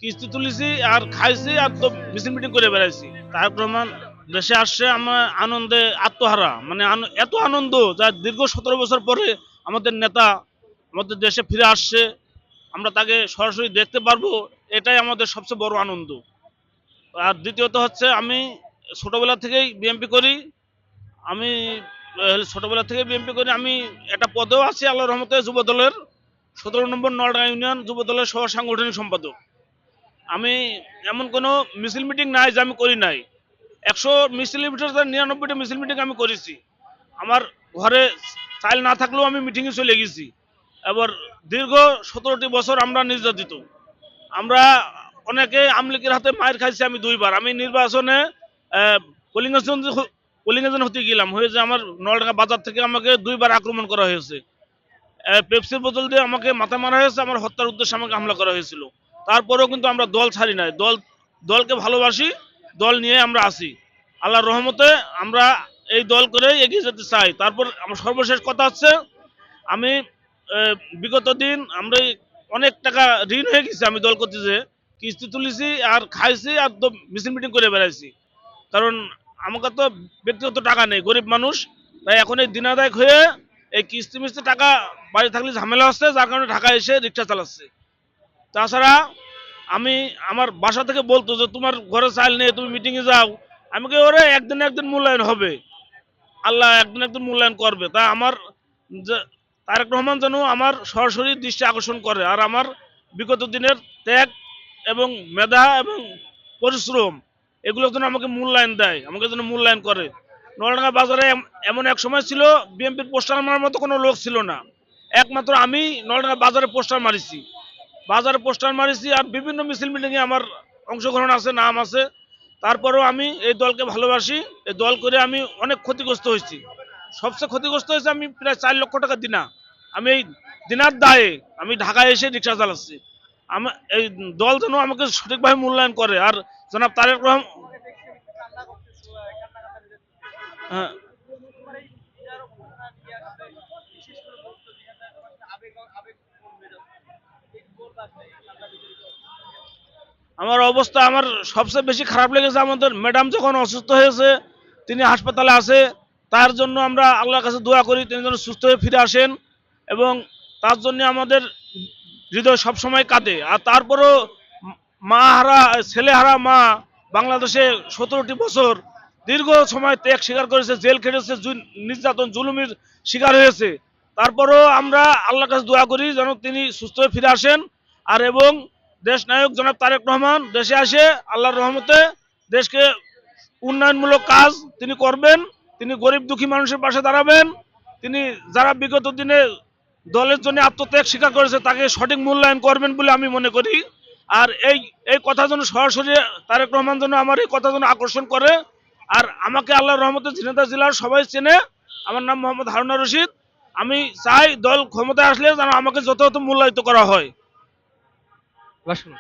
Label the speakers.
Speaker 1: কিস্তি তুলেছি আর খাইছি আর তো মিছিল মিটিং করে বেড়াইছি। তারেক রহমান দেশে আসছে আমার আনন্দে আত্মহারা, মানে এত আনন্দ যা দীর্ঘ 17 বছর পরে আমাদের নেতা আমাদের দেশে ফিরে আসছে, আমরা তাকে সরাসরি দেখতে পারবো, এটাই আমাদের সবচেয়ে বড় আনন্দ। আর দ্বিতীয়ত হচ্ছে আমি ছোটবেলা থেকেই বিএমপি করি। আমি ছোটবেলা থেকে বিএমপি করি। আমি একটা পদেও আছি আল্লাহর রহমতে, যুব দলের 17 নম্বর নলডাঙ্গা ইউনিয়ন যুব দলের সহ সাংগঠনিক সম্পাদক। আমি এমন কোনো মিছিল মিটিং নাই যে আমি করি নাই। 100 মিছিলের ভিতরে 99টা মিছিল মিটিং আমি করেছি। আমার ঘরে চাইল না থাকলেও আমি মিটিংয়ে চলে গেছি। এবার দীর্ঘ 17টি বছর আমরা নির্যাতিত। আমরা অনেকে আমলিকের হাতে মায়ের খাইছি আমি 2বার। আমি নির্বাচনে পোলিং এজেন্ট হতে গেলাম, হয়েছে আমার নলডাঙ্গা বাজার থেকে আমাকে 2বার আক্রমণ করা হয়েছে। পেপসির বোতল দিয়ে আমাকে মাথা মারা হয়েছে, আমার হত্যার উদ্দেশ্যে আমাকে হামলা করা হয়েছিল। তারপরেও কিন্তু আমরা দল ছাড়ি নাই, দলকে ভালোবাসি, দল নিয়ে আমরা আছি। আল্লাহর রহমতে আমরা এই দল করে এগিয়ে যেতে চাই। তারপর আমার সর্বশেষ কথা হচ্ছে, আমি বিগত দিন আমরা অনেক টাকা ঋণ হয়ে গেছি। আমি দল করতে যে কিস্তি তুলেছি আর খাইছি আর তো মিছিল মিটিং করে বেড়াইছি। কারণ আমাকে তো ব্যক্তিগত টাকা নেই, গরিব মানুষ। তাই এখন এই দিনাদায়ক হয়ে এই কিস্তি মিস্তি টাকা বাড়ি থাকলে ঝামেলা হচ্ছে, যার কারণে ঢাকা এসে রিক্সা চালাচ্ছে। তাছাড়া আমি আমার বাসা থেকে বলতো যে তোমার ঘরে চাইল নেই, তুমি মিটিংয়ে যাও। আমি কি ওরে একদিন একদিন মূল্যায়ন হবে, আল্লাহ একদিন একদিন মূল্যায়ন করবে। তা আমার তারেক রহমান যেন আমার সরাসরি দৃষ্টি আকর্ষণ করে, আর আমার বিগত দিনের ত্যাগ এবং মেধা এবং পরিশ্রম এগুলো যেন আমাকে মূল্যায়ন দেয়, আমাকে যেন মূল্যায়ন করে। নলডাঙ্গা বাজারে এমন এক সময় ছিল বিএনপির পোস্টার মারার মতো কোনো লোক ছিল না। একমাত্র আমি নলডাঙ্গা বাজারে পোস্টার মারিছি, আর বিভিন্ন মিছিল মিটিংয়ে আমার অংশগ্রহণ আছে, নাম আছে। তারপরেও আমি এই দলকে ভালোবাসি। এই দল করে আমি অনেক ক্ষতিগ্রস্ত হয়েছি। সবচেয়ে ক্ষতিগ্রস্ত হয়েছে আমি প্রায় 4 লক্ষ টাকা দিনা। আমি এই দিনার দায়ে আমি ঢাকায় এসে রিক্সা চালাচ্ছি। আমি এই দল যেন আমাকে সঠিকভাবে মূল্যায়ন করে। আর জনাব তারেক রহমান, হ্যাঁ, আমার অবস্থা আমার সবচেয়ে বেশি খারাপ লেগেছে আমাদের ম্যাডাম যখন অসুস্থ হয়েছে, তিনি হাসপাতালে আছে। তার জন্য আমরা আল্লাহর কাছে দোয়া করি তিনি যেন সুস্থ হয়ে ফিরে আসেন, এবং তার জন্য আমাদের হৃদয় সবসময় কাঁদে। আর তারপরও মা হারা ছেলে হারা মা বাংলাদেশে 17টি বছর দীর্ঘ সময় ত্যাগ স্বীকার করেছে, জেল খেটেছে, নির্যাতন জুলুমের শিকার হয়েছে। তারপরও আমরা আল্লাহর কাছে দোয়া করি যেন তিনি সুস্থ হয়ে ফিরে আসেন। আর এবং দেশ নায়ক জনাব তারেক রহমান দেশে আসে আল্লাহর রহমতে দেশকে উন্নয়নমূলক কাজ তিনি করবেন। তিনি গরিব দুঃখী মানুষের পাশে দাঁড়াবেন। তিনি যারা বিগত দিনে দলের জন্য আত্মত্যাগ স্বীকার করেছে তাকে সঠিক মূল্যায়ন করবেন বলে আমি মনে করি। আর এই কথা যেন সরাসরি তারেক রহমান যেন আমার এই কথা যেন আকর্ষণ করে। আর আমাকে আল্লাহর রহমতে ঝিনাইদহ জেলার সবাই চেনে। আমার নাম মোহাম্মদ হারুনা রশিদ। আমি চাই দল ক্ষমতায় আসলে যেন আমাকে যথাযথ মূল্যায়িত করা হয়।
Speaker 2: বাসন